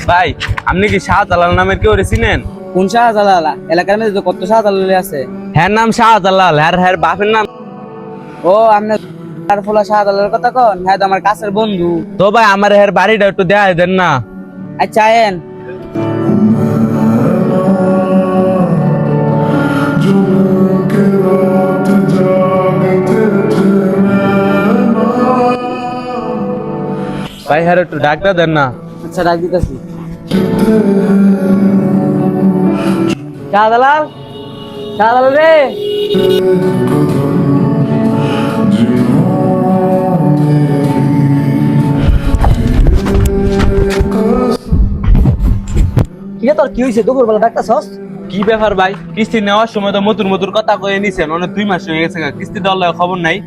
ভাই আপনি কি শাহজালাল নামের কেউ চিনেন? কোন শাহজালাল? এলাকার মধ্যে তো কত শাহজালাল আছে। হ্যার নাম শাহজালাল, হ্যার বাপের নাম। ও আপনি আর ফোলা শাহজালালের কথা কন? হ্যাঁ, তো আমার কাছের বন্ধু। তো ভাই আমার হ্যার বাড়িটা একটু দেখাই দেন না। আচ্ছা আয়েন। ভাই হ্যার একটু ডাকটা দেন না। আচ্ছা, ডাক দিতেছি। শাহজালাল, শাহজালাল রে। কিরে তোর কি হয়েছে? দুপুরবেলা ডাকতাছস? কি ব্যাপার ভাই? কিস্তি নেওয়ার সময় তো মতুর মতুর কথা কয়ে নিছেন, অনেক 2 মাস হয়ে গেছে, কিস্তি দেওয়ার খবর নাই।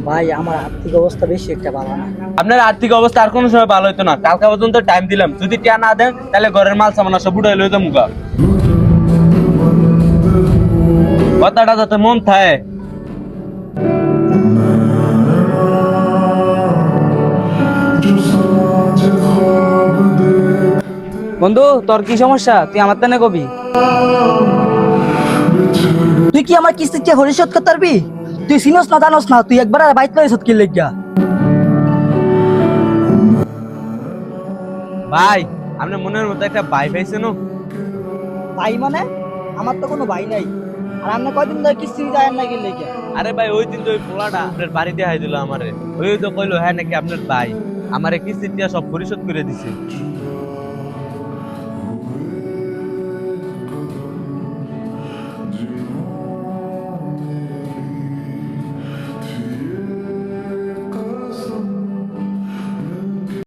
ভাই আমার আর্থিক অবস্থা বেশি একটা ভালো না। আপনার আর্থিক অবস্থা আর কোনো সময় ভালো হইতো না। কালকা পর্যন্ত টাইম দিলাম, যদি টিয়া না দেন তাহলে ঘরের মাল সামান সব উঠাই লইতো মুখা। কথাটা যাতে মন থাকে। বন্ধু, তোর কি সমস্যা? তুই আমার তেনে কবি। তুই কি আমার কিস্তি চেয়ে পরিশোধ করতে পারবি? তুই চিনস না জানোস না, তুই একবার বাইক লইছ কি লেগা? ভাই আপনার মনের মতো একটা ভাই পাইছেন? ভাই মানে? আমার তো কোনো ভাই নাই। আর আমরা কয়দিন ধরে কিস্তি যায় না কি লেগা? আরে ভাই ওই দিন তো ওই পোলাটা আপনার বাড়ি দেখাই দিল আমারে, ওই তো কইলো হ্যাঁ নাকি আপনার ভাই আমারে কিস্তি টিয়া সব পরিশোধ করে দিছে।